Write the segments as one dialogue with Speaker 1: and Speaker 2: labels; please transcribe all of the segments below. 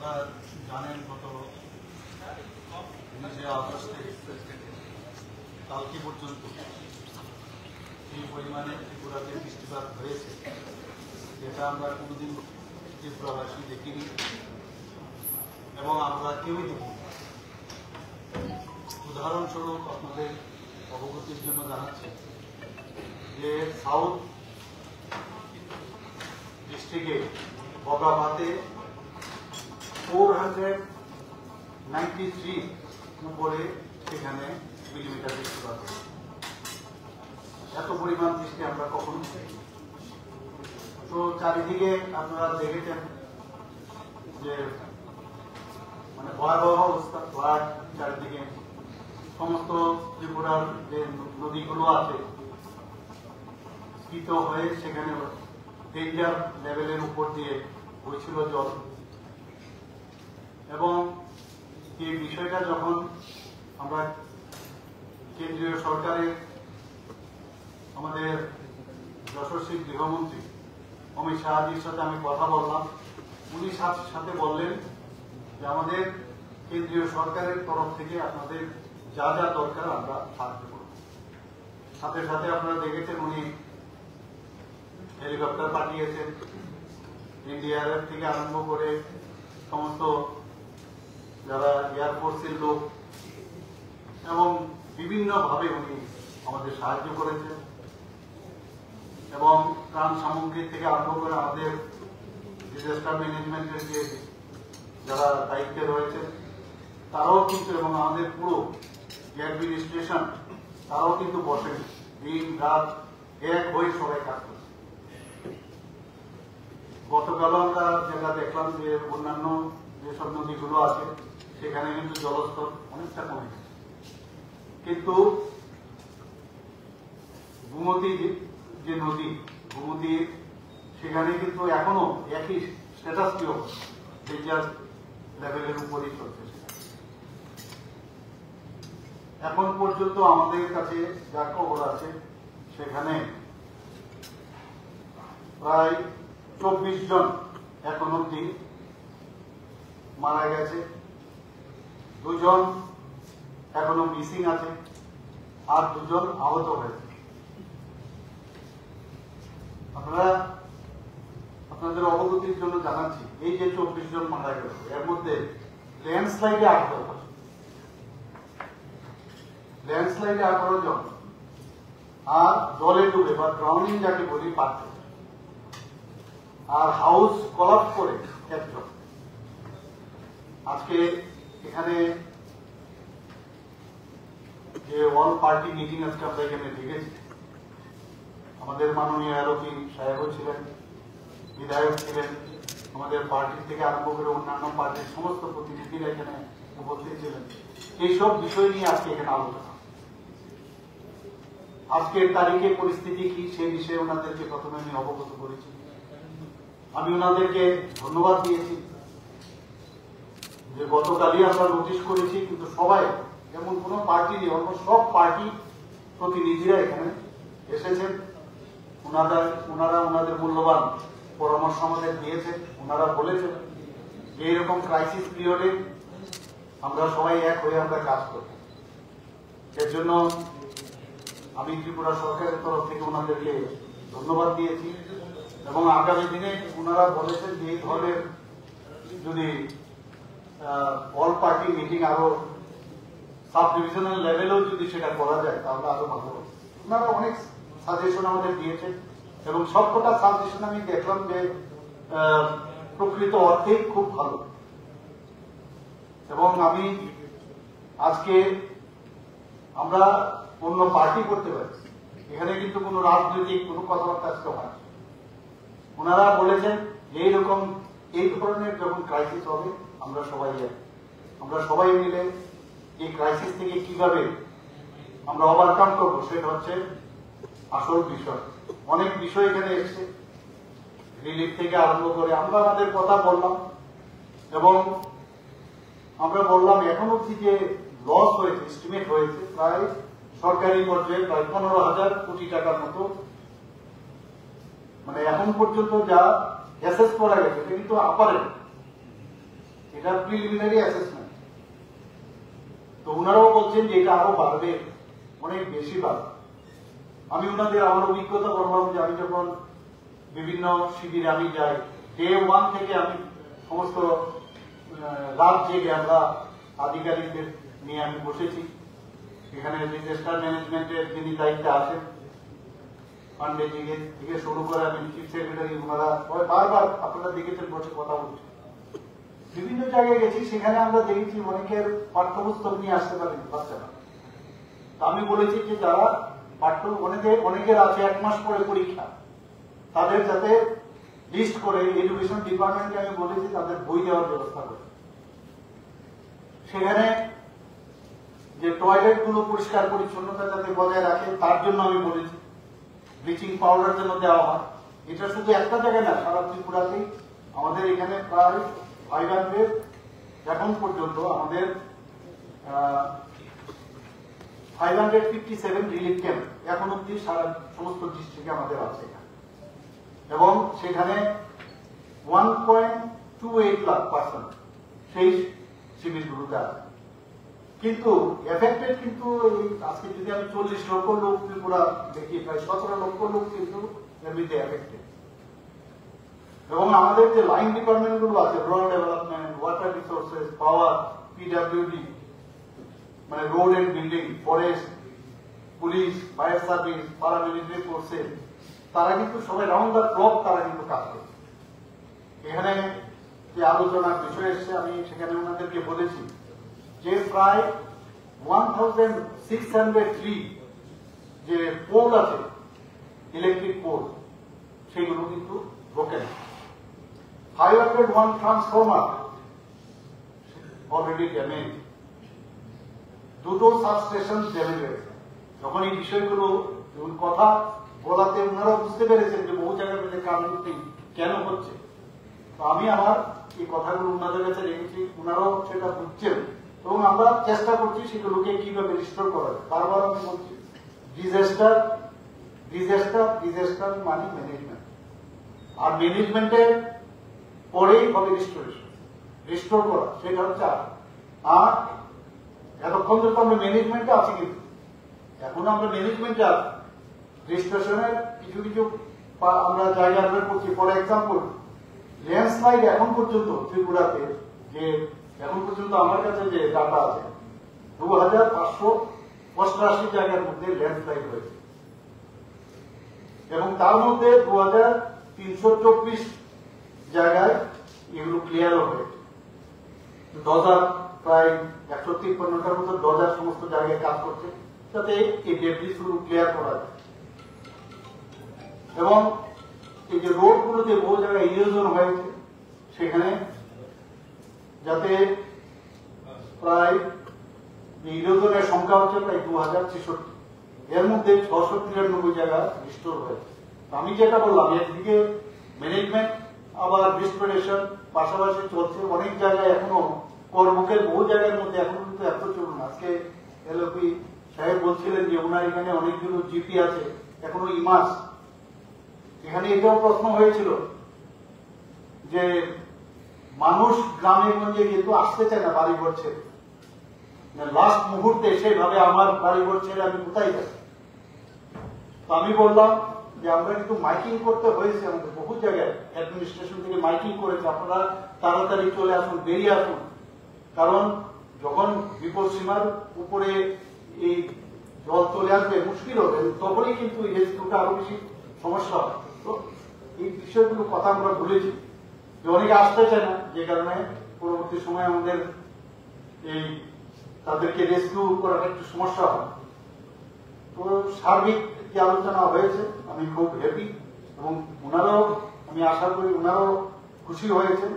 Speaker 1: আপনারা জানেন গত 19 আগস্ট থেকে কালকে পর্যন্ত এই পরিমাণে ত্রিপুরাতে বৃষ্টিপাত হয়েছে যেটা আমরা কোনোদিন ত্রিপুরাবাসী দেখিনি এবং আমরা কেউই দেখিনি। উদাহরণস্বরূপ আপনাদের অবগতির জন্য জানাচ্ছি যে সাউথ ডিস্ট্রিক্টে বগাবাতে 493 উপরে সেখানে মিলিমিটার বৃষ্টিপাত। এত পরিমাণ বৃষ্টি আমরা কখনো পাইনি। তো চারিদিকে আপনারা দেখেছেন যে মানে ভয়াবহ অবস্থা, ফ্লাড চারিদিকে। সমস্ত ত্রিপুরার যে নদীগুলো আছে স্ফীত হয়ে সেখানে ডেঞ্জার লেভেলের উপর দিয়ে বইছিল জল। এবং এই বিষয়টা যখন আমরা কেন্দ্রীয় সরকারের আমাদের যশস্বী গৃহমন্ত্রী অমিত শাহজির সাথে আমি কথা বললাম, উনি সাথে বললেন যে আমাদের কেন্দ্রীয় সরকারের তরফ থেকে আপনাদের যা যা দরকার আমরা সাহায্য করব। সাথে সাথে আপনারা দেখেছেন উনি হেলিকপ্টার পাঠিয়েছেন, এনডিআরএফ থেকে আরম্ভ করে সমস্ত যারা এয়ারফোর্সের লোক এবং বিভিন্নভাবে উনি আমাদের সাহায্য করেছেন। এবং ত্রাণ সামগ্রী থেকে আরম্ভ করে আমাদের ডিজাস্টার ম্যানেজমেন্টের যে যারা দায়িত্বে রয়েছে তারাও কিন্তু, এবং আমাদের পুরো অ্যাডমিনিস্ট্রেশন তারাও কিন্তু বসেন, দিন রাত এক হয়ে সবাই কাজ করছে। গতকালও আমরা যেটা দেখলাম যে অন্যান্য যেসব নদীগুলো আছে সেখানে কিন্তু জলস্তর অনেকটা কমে গেছে, কিন্তু গোমতী যে নদী গোমতী সেখানে কিন্তু এখনো একই স্ট্যাটাস কি ডেঞ্জার লেভেলের উপরই চলছে। এখন পর্যন্ত আমাদের কাছে যা খবর আছে সেখানে প্রায় 24 জন এখন অব্দি মারা গেছে, 2 জন এখনো মিসিং আছে, আর 2 জন আহত হয়েছে। আপনাদের অবগতির জন্য জানাচ্ছি এই যে 24 জন মারা গেল এর মধ্যে ল্যান্ডস্লাইডে 18 জন, আর জলে ডুবে বা ড্রাউনিং যাকে বলি 5 জন, আর হাউস কলাপস করে 1 জন। আজকে এখানে যে অল পার্টি মিটিং আজকে আমরা এখানে দেখেছি, আমাদের মাননীয় আরোপী সাহেবও ছিলেন, বিধায়ক ছিলেন, আমাদের পার্টি থেকে আরম্ভ করে অন্যান্য পার্টির সমস্ত প্রতিনিধিরা এখানে উপস্থিত ছিলেন। এইসব বিষয় নিয়ে আজকে এখানে আলোচনা। আজকের তারিখে পরিস্থিতি কি সে বিষয়ে ওনাদেরকে প্রথমে আমি অবগত করেছি। আমি ওনাদেরকে ধন্যবাদ দিয়েছি যে গতকালই আমরা নোটিশ করেছি, কিন্তু সবাই যেমন কোনো পার্টি নেই, অলমোস্ট সব পার্টি প্রতিনিধিরা এখানে এসেছেন। ওনারা ওনাদের মূল্যবান পরামর্শ আমাদের দিয়েছেন। ওনারা বলেছেন যে এইরকম ক্রাইসিস পিরিয়ডে আমরা সবাই এক হয়ে আমরা কাজ করি। এর জন্য আমি ত্রিপুরা সরকারের তরফ থেকে ওনাদেরকে ধন্যবাদ দিয়েছি। এবং আগামী দিনে ওনারা বলেছেন যে এই ধরনের যদি অল পার্টি মিটিং আরো সাব ডিভিশনাল লেভেলেও যদি সেটা করা যায় তাহলে আরো ভালো হবে। ওনারা অনেক সাজেশন আমাদের দিয়েছেন এবং সবকটা সাজেশন আমি দেখলাম যে প্রকৃত অর্থে খুব ভালো। এবং আমি আজকে আমরা অন্য পার্টি করতে পারি, এখানে কিন্তু কোনো রাজনৈতিক কোনো কথাবার্তা আজকে হয়। ওনারা বলেছেন এইরকম এই ধরনের যখন ক্রাইসিস হবে আমরা সবাই মিলে এই ক্রাইসিস থেকে কিভাবে আমরা ওভারকাম করবো সেটা হচ্ছে আসল বিষয়। অনেক বিষয় এখানে এসছে, রিলিফ থেকে আরম্ভ করে আমরা আমাদের কথা বললাম এবং আমরা বললাম এখন অব্দি যে লস হয়েছে, এস্টিমেট হয়েছে প্রায় সরকারি পর্যায়ে প্রায় 15,000 কোটি টাকার মতো, মানে এখন পর্যন্ত যা অ্যাসেস করা গেছে এটা কিন্তু আপারেন্ট। এটা প্রিলিমিনারি অ্যাসেসমেন্ট। তো ওনারাও বলছেন যে এটা আরো বাড়বে, অনেক বেশি বাড়বে। আমি ওনাদের আমার অভিজ্ঞতা বললাম যে আমি যখন বিভিন্ন শিবিরে আমি যাই, ডে 1 থেকে আমি সমস্ত রাত জেগে আমরা আধিকারিকদের নিয়ে আমি বসেছি। এখানে ডিজাস্টার ম্যানেজমেন্টের যিনি দায়িত্বে আছেন পান্ডেজি থেকে শুরু করে আমি চিফ সেক্রেটারি, ওনারা বারবার আপনারা দেখেছেন বসে কথা বলছি। বিভিন্ন জায়গায় গেছি, সেখানে আমরা দেখেছি অনেকের পাঠ্যপুস্তক নিয়ে আসতে পারেন বাচ্চারা। আমি বলেছি যে যারা অনেকের আছে 1 মাস পরে পরীক্ষা, তাদের যাতে লিস্ট করে এডুকেশন ডিপার্টমেন্টকে আমি বলেছি তাদের বই দেওয়ার ব্যবস্থা করে। সেখানে যে টয়লেট গুলো পরিষ্কার পরিচ্ছন্নতা যাতে বজায় রাখে তার জন্য আমি বলেছি ব্লিচিং পাউডার যেন দেওয়া হয়। এটা শুধু একটা জায়গায় না, সারা ত্রিপুরাতেই আমাদের এখানে প্রায় 500 এখন পর্যন্ত আমাদের 557 রিলিফ ক্যাম্প এখন অব্দি সারা সমস্ত ডিস্ট্রিক্টে আমাদের আছে এবং সেখানে 1.28 লাখ পার্সন সেই শিবিরগুলোতে আছে। কিন্তু এফেক্টেড কিন্তু আজকে যদি আমি 40 লক্ষ লোক ত্রিপুরা দেখি, প্রায় 17 লক্ষ লোক কিন্তু এমনিতে এফেক্টেড। এবং আমাদের যে লাইন ডিপার্টমেন্ট গুলো আছে, rural development, water resources, power, PWD, মানে road and building, forest, police, fire service, paramilitary forces, তারা কিন্তু সবাই রাউন্ড দ্য ক্লক তারা কিন্তু কাজ করছে। এখানে যে আলোচনার বিষয় এসছে আমি সেখানে ওনাদেরকে বলেছি যে প্রায় 1603 যে পোল আছে ইলেকট্রিক পোল, সেগুলো কিন্তু ব্রোকেন। 501 ট্রান্সফর্মার অলরেডি ড্যামেজ, 2টো সাবস্টেশন ড্যামেজ হয়েছে। যখন এই বিষয়গুলো কথা বলাতে ওনারা বুঝতে পেরেছেন যে বহু জায়গায় মধ্যে কারণটি কেন হচ্ছে। তো আমি আমার এই কথাগুলো ওনাদের কাছে রেখেছি, ওনারাও সেটা বুঝছেন এবং আমরা চেষ্টা করছি সেগুলোকে কিভাবে রিস্টোর করা যায়। বারবার আমি বলছি ডিজাস্টার মানে ম্যানেজমেন্ট, আর ম্যানেজমেন্টের পরেই হবে রিস্টোর করা, সেটা হচ্ছে। আর এতক্ষণ তো আমরা ম্যানেজমেন্টে আছি, কিন্তু এখন আমরা ম্যানেজমেন্টে আছি, রেজিস্ট্রেশনের কিছু কিছু আমরা জায়গা করছি। ফর এক্সাম্পল ল্যান্ডস্লাইড এখন পর্যন্ত ত্রিপুরাতে যে এখন পর্যন্ত আমার কাছে যে ডাটা আছে 2588 জায়গার মধ্যে ল্যান্ডস্লাইড হয়েছে এবং তার মধ্যে 2324 জায়গায় এগুলো ক্লিয়ারও হয়েছে। ডজার প্রায় 153টার মতো ডজার সমস্ত জায়গায় কাজ করছে যাতে এই ডেব্রিস গুলো ক্লিয়ার করা যায়। এবং এই যে রোড গুলোতে বহু জায়গায় ইরোজন হয়েছে, সেখানে যাতে প্রায় ইরোজনের সংখ্যা হচ্ছে প্রায় 2066, এর মধ্যে 693 জায়গা রিস্টোর হয়েছে। আমি যেটা বললাম, একদিকে ম্যানেজমেন্ট আবার রিস্টোরেশন পাশাপাশি চলছে। অনেক জায়গায় এখনো করমুখের বহু জায়গার মধ্যে এখনো কিন্তু এত চলুন। আজকে এলওপি সাহেব বলছিলেন যে ওনার এখানে অনেকগুলো জিপি আছে, এখনো ইমাস। এখানে এটাও প্রশ্ন হয়েছিল যে মানুষ গ্রামে গঞ্জে কিন্তু আসতে চায় না বাড়ি ঘর ছেড়ে, লাস্ট মুহূর্তে সেভাবে আমার বাড়ি ঘর ছেড়ে আমি কোথায় যাই। তো আমি বললাম যে আমরা কিন্তু মাইকিং করতে হয়েছে, আমাদের বহু জায়গায় অ্যাডমিনিস্ট্রেশন থেকে মাইকিং করেছে, আপনারা তাড়াতাড়ি চলে আসুন, বেরিয়ে আসুন। কারণ যখন বিপদ সীমার উপরে এই জল চলে আসবে, মুশকিল হবে, তখনই কিন্তু এই রেস্কিউটা আরো বেশি সমস্যা হয়। তো এই বিষয়গুলো কথা আমরা বলেছি যে অনেকে আসতে চায় না, যে কারণে পরবর্তী সময় আমাদের এই তাদেরকে রেস্কিউ করাটা একটু সমস্যা হয়। তো সার্বিক যে আলোচনা হয়েছে আমি খুব হ্যাপি এবং ওনারাও, আমি আশা করি ওনারাও খুশি হয়েছেন,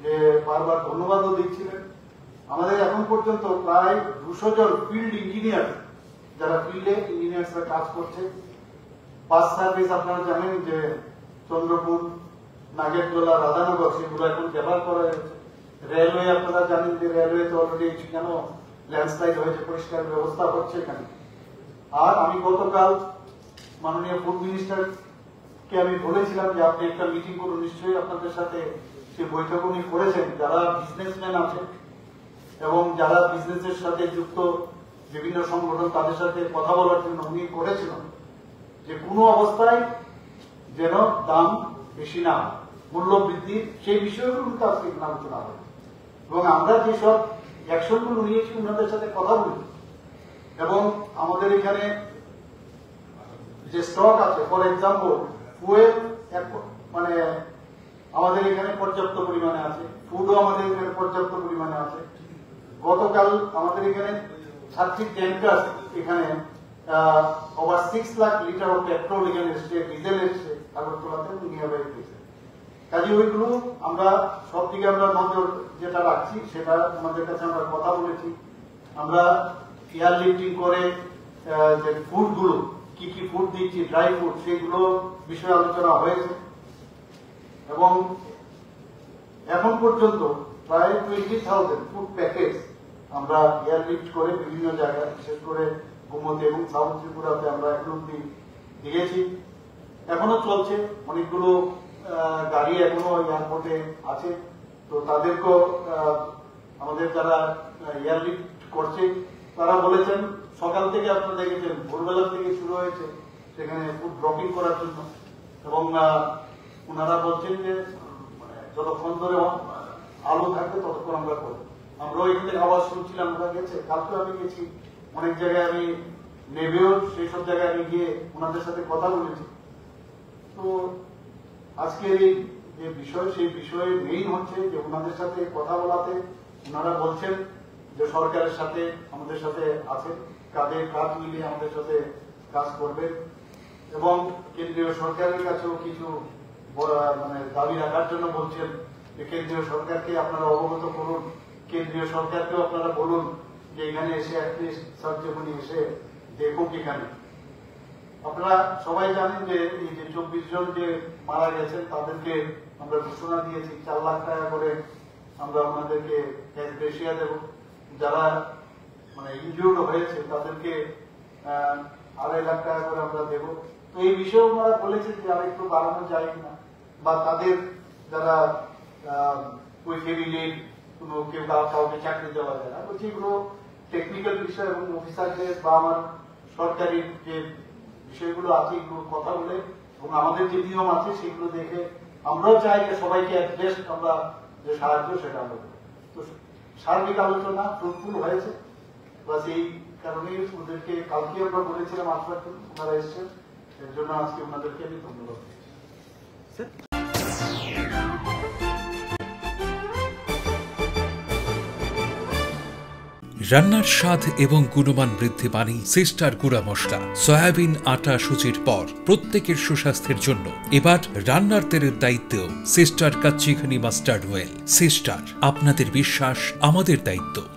Speaker 1: যে বারবার ধন্যবাদও দিচ্ছিলেন। আমাদের এখন পর্যন্ত প্রায় 200 জন ফিল্ড ইঞ্জিনিয়ার, যারা ফিল্ডে ইঞ্জিনিয়ার্সরা কাজ করছে। বাস সার্ভিস আপনারা জানেন যে চন্দ্রপুর, নাগেরদোলা, রাধানগর, সেগুলো এখন ব্যবহার করা হয়েছে। রেলওয়ে আপনারা জানেন যে রেলওয়েতে অলরেডি সেখানে ল্যান্ডস্লাইড হয়েছে, পরিষ্কার ব্যবস্থা হচ্ছে এখানে। আর আমি গতকাল মাননীয় ফুড মিনিস্টারকে আমি বলেছিলাম যে আপনি একটা মিটিং করুন, নিশ্চয়ই আপনাদের সাথে সে বৈঠক উনি করেছেন যারা বিজনেসম্যান আছে এবং যারা বিজনেসের সাথে যুক্ত বিভিন্ন সংগঠন তাদের সাথে কথা বলার জন্য উনি করেছিলেন যে কোনো অবস্থায় যেন দাম বেশি না মূল্য বৃদ্ধি সেই বিষয়গুলো কিন্তু আজকে আলোচনা হবে এবং আমরা যেসব অ্যাকশনগুলো নিয়েছি ওনাদের সাথে কথা বলি এবং আমাদের এখানে যে স্টক আছে ফর এক্সাম্পল ফুয়েল মানে আমাদের এখানে পর্যাপ্ত পরিমাণে আছে ফুডও আমাদের এখানে পর্যাপ্ত পরিমাণে আছে গতকাল আমাদের এখানে 30 ট্যাঙ্কার এখানে over 6 lakh litre of petrol এখানে এসছে ডিজেল এসছে আগরতলাতে নিয়ে বেরিয়েছে কাজে ওইগুলো আমরা সব দিকে আমরা নজর যেটা রাখছি সেটা আমাদের কাছে আমরা কথা বলেছি আমরা এয়ার লিফটিং করে যে ফুডগুলো কি কি ফুড দিচ্ছি ড্রাই ফুড সেগুলো বিষয়ে আলোচনা হয়েছে এবং এখন পর্যন্ত প্রায় 20,000 ফুড প্যাকেজ আমরা এয়ার লিফট করে বিভিন্ন জায়গায় বিশেষ করে গোমতী এবং সাউথ ত্রিপুরাতে আমরা এখন অব্দি দিয়েছি এখনো চলছে অনেকগুলো গাড়ি এখনো এয়ারপোর্টে আছে তো তাদেরকেও আমাদের যারা এয়ার লিফট করছে তারা বলেছেন সকাল থেকে আপনারা দেখেছেন ভোরবেলা থেকে শুরু হয়েছে সেখানে ফুড ড্রপিং করার জন্য এবং ওনারা বলছেন যে যতক্ষণ ধরে আলো থাকবে ততক্ষণ আমরা করবো আমরাও এখানে আওয়াজ শুনছিলাম ওরা গেছে কালকে আমি গেছি অনেক জায়গায় আমি নেবেও সেই সব জায়গায় আমি গিয়ে ওনাদের সাথে কথা বলেছি তো আজকের এই যে বিষয় সেই বিষয়ে মেইন হচ্ছে যে ওনাদের সাথে কথা বলাতে ওনারা বলছেন যে সরকারের সাথে আমাদের সাথে আছে কাঁধে কাঁধ মিলিয়ে আমাদের সাথে কাজ করবে এবং কেন্দ্রীয় সরকারের কাছেও কিছু মানে দাবি রাখার জন্য বলছেন যে কেন্দ্রীয় সরকারকে আপনারা অবগত করুন কেন্দ্রীয় সরকারকেও আপনারা বলুন যে এখানে এসে অ্যাটলিস্ট সার্জেমনি এসে দেখুক এখানে আপনারা সবাই জানেন যে এই যে 24 জন যে মারা গেছেন তাদেরকে আমরা ঘোষণা দিয়েছি 4 লাখ টাকা করে আমরা আপনাদেরকে ক্যাশ গ্রেসিয়া দেব যারা মানে ইনজিউর্ড হয়েছে তাদেরকে 2.5 লাখ টাকা করে আমরা দেব তো এই বিষয়ে ওনারা বলেছেন যে আর একটু বাড়ানো যায় কিনা বা তাদের যারা ওই ফ্যামিলির কোনো কেউ কাউকে চাকরি দেওয়া যায় না বলছি এগুলো টেকনিক্যাল বিষয় এবং অফিসারদের বা আমার সরকারি যে বিষয়গুলো আছে এগুলো কথা বলে এবং আমাদের যে নিয়ম আছে সেগুলো দেখে আমরাও চাই যে সবাইকে অ্যাড্রেস আমরা যে সাহায্য সেটা আমরা তো সার্বিক আলোচনা ফ্রুটফুল হয়েছে বাস এই কারণে ওদেরকে কালকে আমরা বলেছিলাম আসবার জন্য ওনারা এসছেন এর জন্য আজকে ওনাদেরকে আমি ধন্যবাদ
Speaker 2: রান্নার স্বাদ এবং গুণমান বৃদ্ধি পানি সিস্টার গুঁড়া মশলা সয়াবিন আটা সুজির পর প্রত্যেকের সুস্বাস্থ্যের জন্য এবার রান্নার তেলের দায়িত্বেও sister kachi ghani mustard oil sister আপনাদের বিশ্বাস আমাদের দায়িত্ব।